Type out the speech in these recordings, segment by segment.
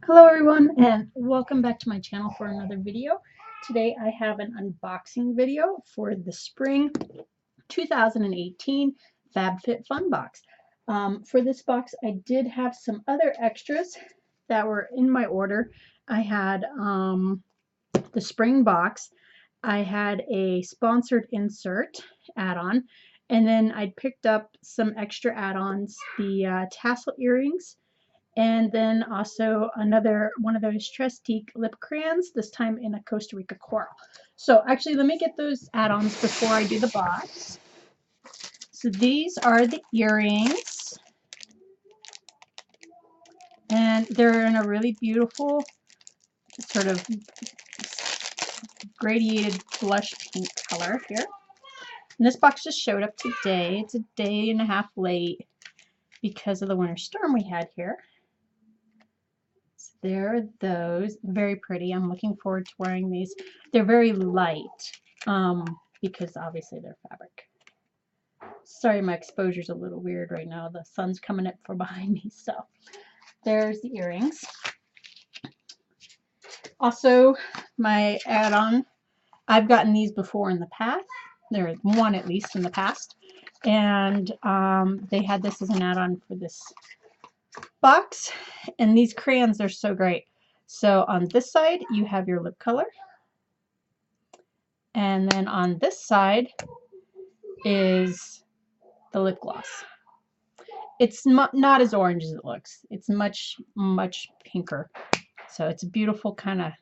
Hello everyone and welcome back to my channel for another video. Today I have an unboxing video for the Spring 2018 Fab Fit Fun box. For this box I did have some other extras that were in my order. I had the Spring box, I had a sponsored insert add-on, and then I picked up some extra add-ons, the tassel earrings, and then also another one of those Trestique lip crayons, this time in a Costa Rica coral. So actually, let me get those add-ons before I do the box. So these are the earrings, and they're in a really beautiful sort of gradiated blush pink color here. And this box just showed up today. It's a day and a half late because of the winter storm we had here. There are those. Very pretty. I'm looking forward to wearing these. They're very light because obviously they're fabric. Sorry, my exposure's a little weird right now. The sun's coming up from behind me. So there's the earrings. Also, my add-on. I've gotten these before in the past. There is one at least in the past. And they had this as an add-on for this box, and these crayons are so great. So on this side you have your lip color, and then on this side is the lip gloss. It's not as orange as it looks. It's much pinker, so it's a beautiful kind of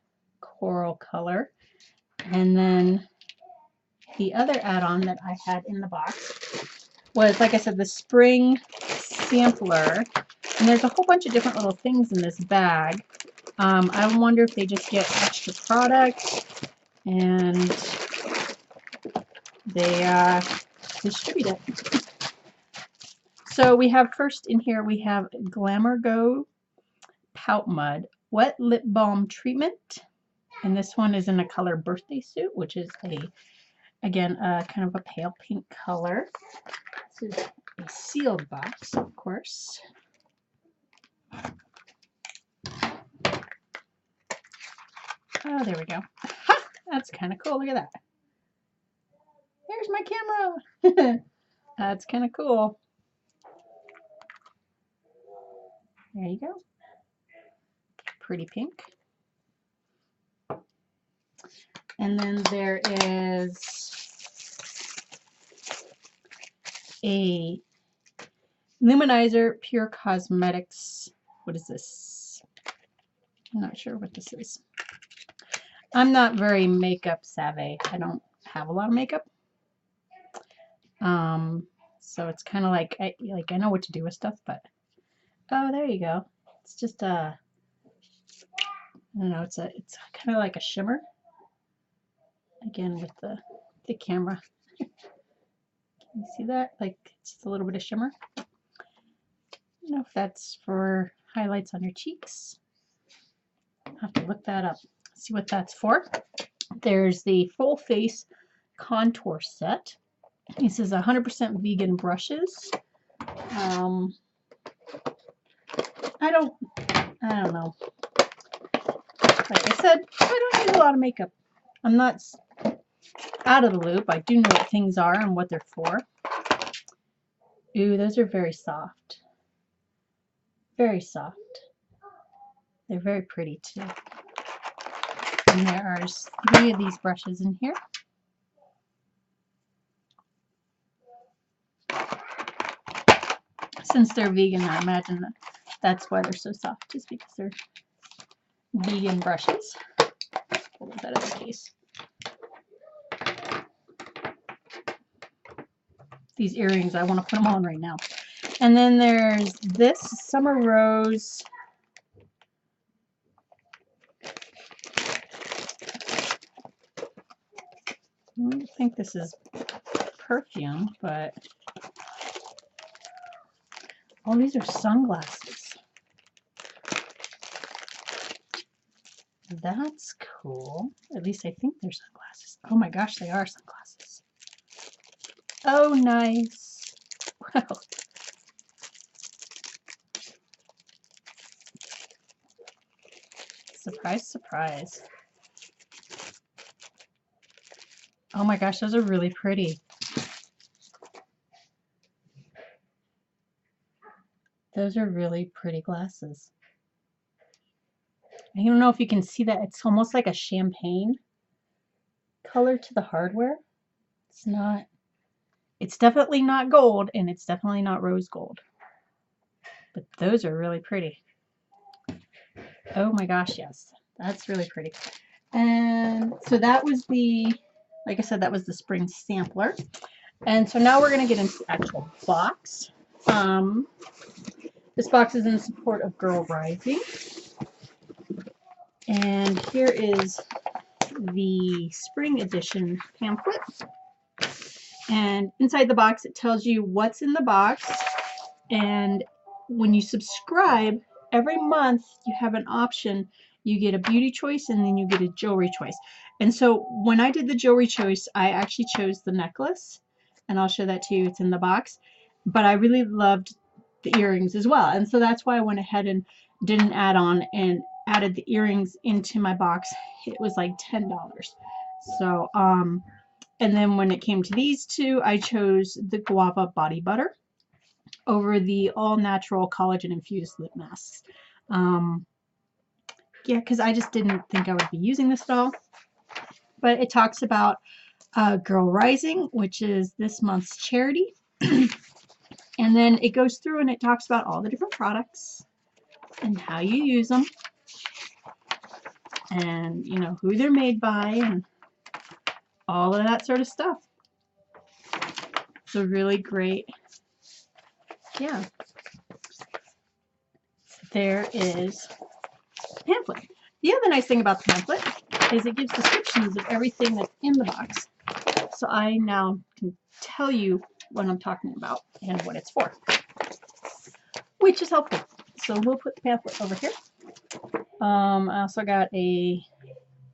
coral color. And then the other add-on that I had in the box was, like I said, the spring sampler. And there's a whole bunch of different little things in this bag. I wonder if they just get extra product and they distribute it. So we have first in here, we have Glamour Go Pout Mud Wet Lip Balm Treatment. And this one is in a color Birthday Suit, which is again, kind of a pale pink color. This is a sealed box, of course. Oh, there we go. Ha! That's kind of cool. Look at that. Here's my camera. That's kind of cool. There you go. Pretty pink. And then there is a Luminizer Pure Cosmetics. What is this? I'm not sure what this is. I'm not very makeup savvy. I don't have a lot of makeup. So it's kind of like I know what to do with stuff, but oh, there you go. It's just I don't know, it's kind of like a shimmer. Again with the camera. Can you see that? Like it's just a little bit of shimmer. I don't know if that's for highlights on your cheeks. I'll have to look that up. See what that's for. There's the full face contour set. This is 100% vegan brushes. I don't know. Like I said, I don't use a lot of makeup. I'm not out of the loop. I do know what things are and what they're for. Ooh, those are very soft. Very soft. They're very pretty too. And there are 3 of these brushes in here. Since they're vegan, I imagine that's why they're so soft, just because they're vegan brushes. Pull those out of the case. These earrings, I want to put them on right now. And then there's this Summer Rose I don't think this is perfume, but oh, these are sunglasses. That's cool. At least I think they're sunglasses. Oh my gosh, they are sunglasses. Oh, nice. Wow. Surprise, surprise. Oh my gosh, those are really pretty. Those are really pretty glasses. I don't know if you can see that. It's almost like a champagne color to the hardware. It's definitely not gold, and it's definitely not rose gold. But those are really pretty. Oh my gosh, yes. That's really pretty. And so that was like I said, that was the spring sampler. And so now we're going to get into the actual box. This box is in support of Girl Rising. And here is the spring edition pamphlet. And inside the box, it tells you what's in the box. And when you subscribe, every month you have an option. You get a beauty choice and then you get a jewelry choice. And so when I did the jewelry choice, I actually chose the necklace. And I'll show that to you. It's in the box. But I really loved the earrings as well. And so that's why I went ahead and did an add-on and added the earrings into my box. It was like $10. So, and then when it came to these two, I chose the guava body butter over the all-natural collagen-infused lip masks. Yeah, because I just didn't think I would be using this at all. But it talks about Girl Rising, which is this month's charity. And then it goes through and it talks about all the different products and how you use them. And, you know, who they're made by and all of that sort of stuff. It's a really great, yeah. There is the pamphlet. The other nice thing about the pamphlet is it gives descriptions of everything that's in the box. So I now can tell you what I'm talking about and what it's for, which is helpful. So we'll put the pamphlet over here. I also got a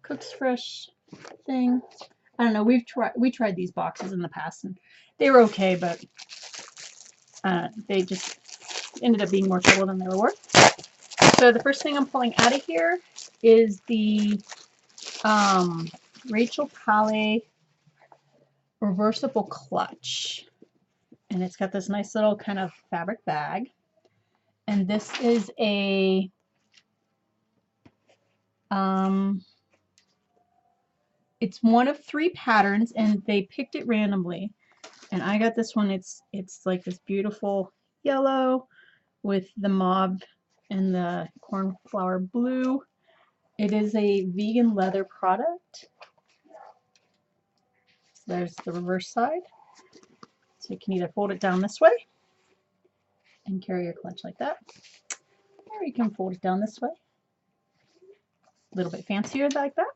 Cooks Fresh thing. I don't know. We tried these boxes in the past and they were okay, but they just ended up being more trouble than they were worth. So the first thing I'm pulling out of here is the Rachel Palais reversible clutch, and it's got this nice little kind of fabric bag. And this is a it's one of 3 patterns, and they picked it randomly. And I got this one. It's like this beautiful yellow with the mauve and the cornflower blue. It is a vegan leather product. So there's the reverse side. So you can either fold it down this way and carry your clutch like that, or you can fold it down this way. A little bit fancier like that.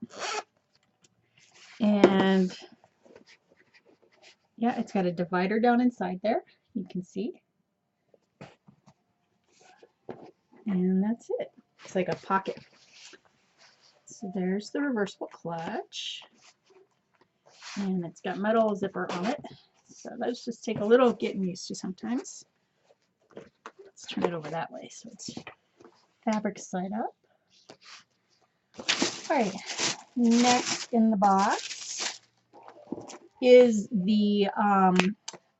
And yeah, it's got a divider down inside there. You can see. And that's it. It's like a pocket. So there's the reversible clutch. And it's got metal zipper on it. So those just take a little getting used to sometimes. Let's turn it over that way so it's fabric side up. Alright, next in the box is the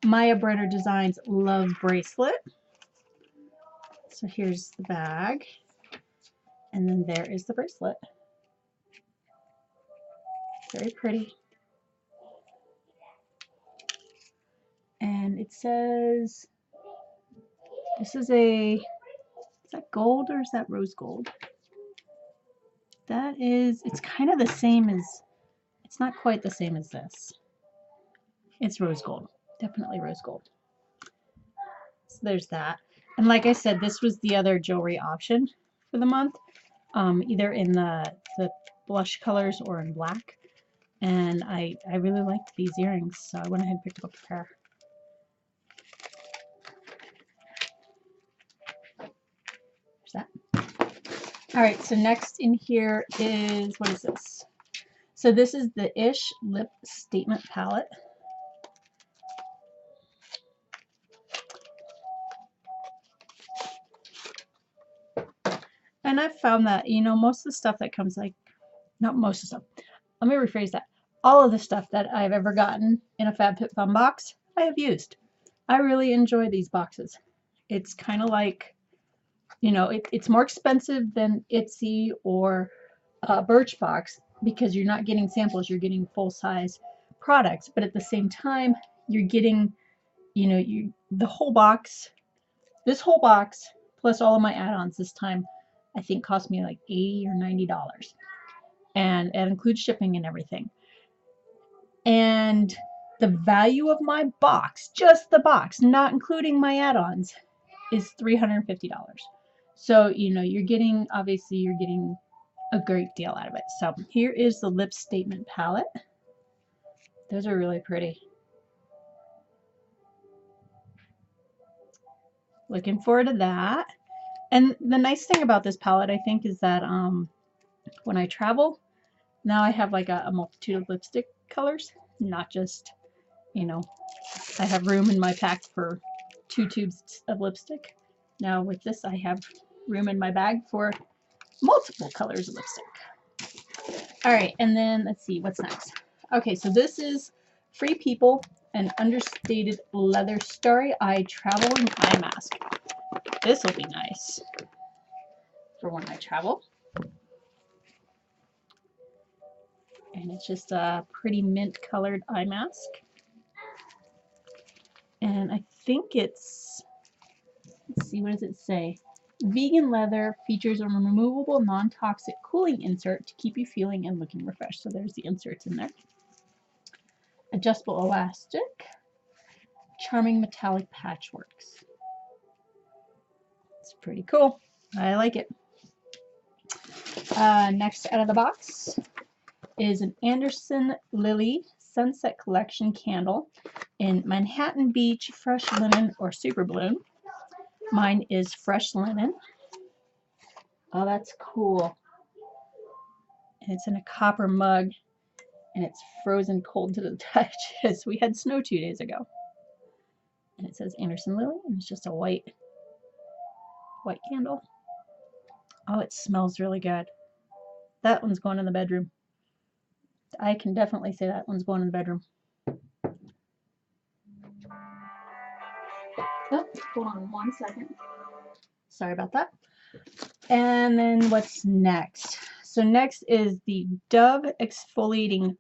Mya Brenner Designs Love Bracelet. So here's the bag, and then there is the bracelet. Very pretty. And it says, this is is that gold or is that rose gold? That is, it's kind of the same as, it's not quite the same as this. It's rose gold, definitely rose gold. So there's that. And like I said, this was the other jewelry option for the month, either in the blush colors or in black. And I really liked these earrings, so I went ahead and picked up a pair. There's that. All right, so next in here is, what is this? So this is the Ish Lip Statement Palette. And I've found that, you know, most of the stuff that comes, like, not most of the stuff, let me rephrase that. All of the stuff that I've ever gotten in a FabFitFun box, I have used. I really enjoy these boxes. It's kind of like, you know, it's more expensive than Etsy or Birchbox because you're not getting samples, you're getting full-size products. But at the same time, you're getting, you know, the whole box. This whole box plus all of my add-ons this time, I think cost me like $80 or $90, and it includes shipping and everything. And the value of my box, just the box, not including my add-ons, is $350. So, you know, obviously you're getting a great deal out of it. So here is the lip statement palette. Those are really pretty. Looking forward to that. And the nice thing about this palette, I think, is that when I travel, now I have like a multitude of lipstick colors, not just, you know, I have room in my pack for 2 tubes of lipstick. Now with this, I have room in my bag for multiple colors of lipstick. All right, and then let's see, what's next? Okay, so this is Free People, an understated leather starry-eye traveling eye mask. This will be nice for when I travel. And it's just a pretty mint colored eye mask. And I think it's, let's see, what does it say? Vegan leather, features a removable non-toxic cooling insert to keep you feeling and looking refreshed. So there's the inserts in there. Adjustable elastic, charming metallic patchworks. It's pretty cool. I like it. Next out of the box is an Anderson Lily Sunset Collection candle in Manhattan Beach, Fresh Linen, or Super Bloom. Mine is Fresh Linen. Oh, that's cool. And it's in a copper mug, and it's frozen cold to the touch as we had snow 2 days ago. And it says Anderson Lily, and it's just a white candle. Oh, it smells really good. That one's going in the bedroom. I can definitely say that one's going in the bedroom. Oh, hold on 1 second. Sorry about that. And then what's next? So next is the Dove Exfoliating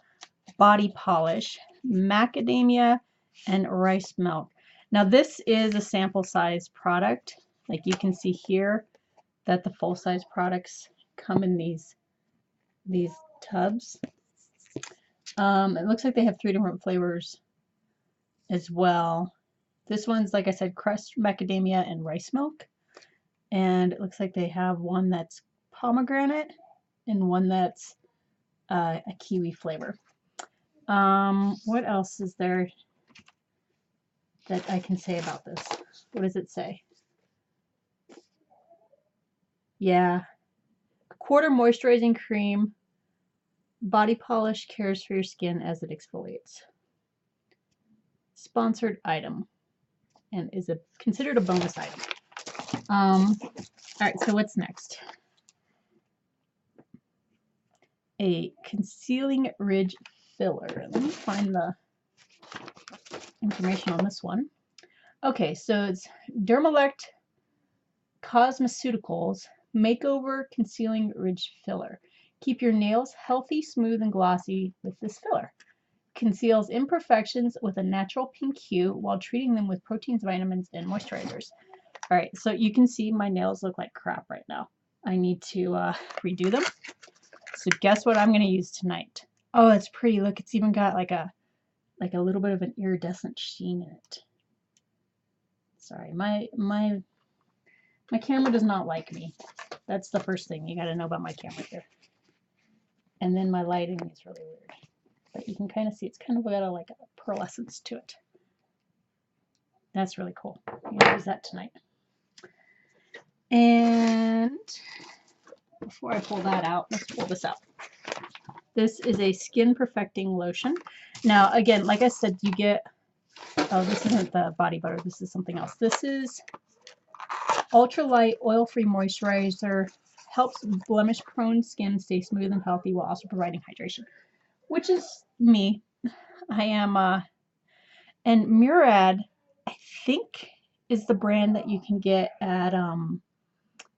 Body Polish, Macadamia and Rice Milk. Now this is a sample size product. Like you can see here that the full size products come in these tubs. It looks like they have 3 different flavors as well. This one's, like I said, crushed macadamia and rice milk. And it looks like they have one that's pomegranate and one that's a kiwi flavor. What else is there that I can say about this? What does it say? Yeah. Quarter moisturizing cream. Body polish cares for your skin as it exfoliates. Sponsored item. And is considered a bonus item. All right, so what's next? A concealing ridge filler. Let me find the information on this one. Okay, so it's Dermalect Cosmeceuticals Makeover Concealing Ridge Filler. Keep your nails healthy, smooth, and glossy with this filler. Conceals imperfections with a natural pink hue while treating them with proteins, vitamins, and moisturizers. All right, so you can see my nails look like crap right now. I need to redo them. So guess what I'm going to use tonight? Oh, that's pretty. Look, it's even got like a little bit of an iridescent sheen in it. Sorry, my camera does not like me. That's the first thing you got to know about my camera here. And then my lighting is really weird. But you can kind of see it's kind of got like a pearlescence to it. That's really cool. I'm going to use that tonight. And before I pull that out, let's pull this out. This is a skin perfecting lotion. Now, again, like I said, you get, oh, this isn't the body butter. This is something else. This is ultralight oil-free moisturizer, helps blemish-prone skin stay smooth and healthy while also providing hydration, which is me. I am, and Murad, I think, is the brand that you can get at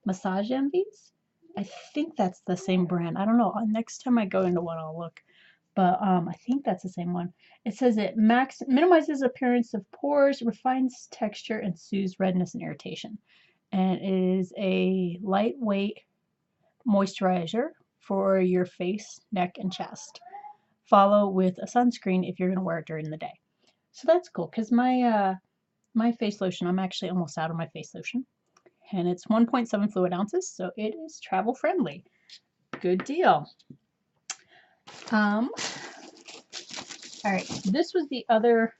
Massage Envies. I think that's the same brand. I don't know. Next time I go into one, I'll look. But I think that's the same one. It says it minimizes appearance of pores, refines texture, and soothes redness and irritation. And it is a lightweight moisturizer for your face, neck, and chest. Follow with a sunscreen if you're going to wear it during the day. So that's cool because my face lotion, I'm actually almost out of my face lotion. And it's 1.7 fluid ounces, so it is travel friendly. Good deal. All right, this was the other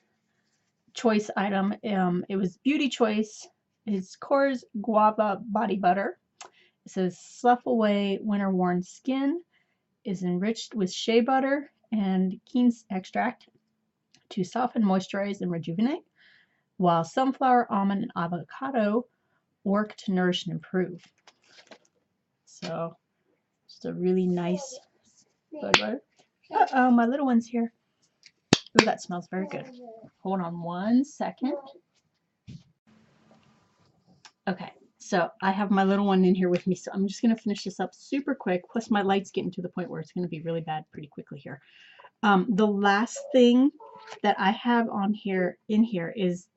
choice item. It was Beauty Choice. It's Core's Guava Body Butter. It says slough away winter worn skin. Is enriched with shea butter and quince extract to soften, moisturize, and rejuvenate, while sunflower, almond, and avocado work to nourish and improve. So, just a really nice body butter. Uh-oh, my little one's here. Ooh, that smells very good. Hold on 1 second. Okay, so I have my little one in here with me, so I'm just going to finish this up super quick. Plus, my light's getting to the point where it's going to be really bad pretty quickly here. The last thing that I have on here is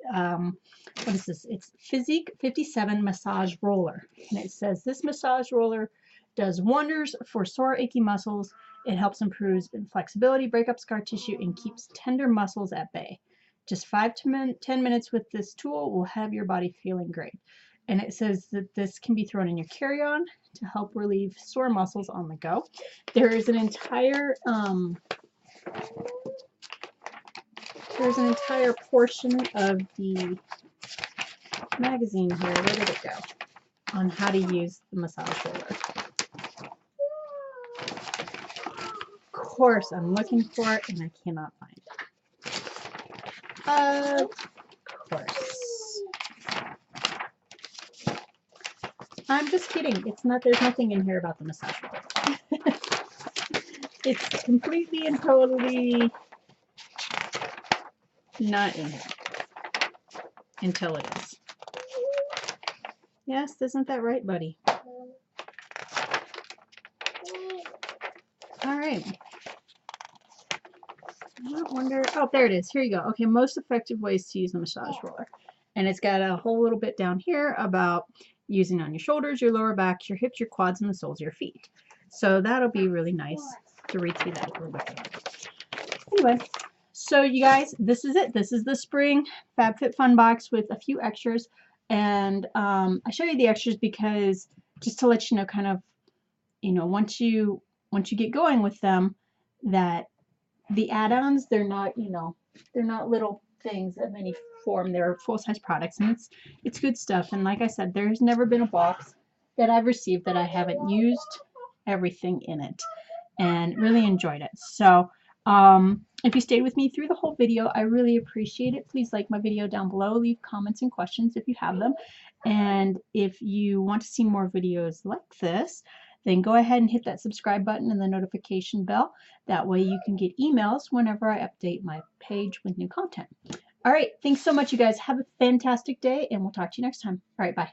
what is this? It's Physique 57 Massage Roller, and it says this massage roller does wonders for sore, achy muscles. It helps improve flexibility, break up scar tissue, and keeps tender muscles at bay. Just 5 to 10 minutes with this tool will have your body feeling great. And it says that this can be thrown in your carry-on to help relieve sore muscles on the go. There is an entire portion of the magazine here. Where did it go? On how to use the massage roller. Of course, I'm looking for it and I cannot find it. Of course. I'm just kidding. It's not. There's nothing in here about the massage roller. It's completely and totally not in here until it is. Yes, isn't that right, buddy? All right. I wonder. Oh, there it is. Here you go. Okay, most effective ways to use the massage roller. And it's got a whole little bit down here about using on your shoulders, your lower back, your hips, your quads, and the soles of your feet. So that'll be really nice to read through that a little bit. Anyway, so you guys, this is it. This is the spring FabFitFun box with a few extras. And I show you the extras because just to let you know kind of, you know, once you get going with them, that the add-ons, they're not, you know, they're not little things of any form. They're full-size products, and it's good stuff. And like I said, there's never been a box that I've received that I haven't used everything in it and really enjoyed it. So if you stayed with me through the whole video, I really appreciate it. Please like my video down below, leave comments and questions if you have them, and if you want to see more videos like this, then go ahead and hit that subscribe button and the notification bell. That way you can get emails whenever I update my page with new content. All right, thanks so much, you guys. Have a fantastic day, and we'll talk to you next time. All right, bye.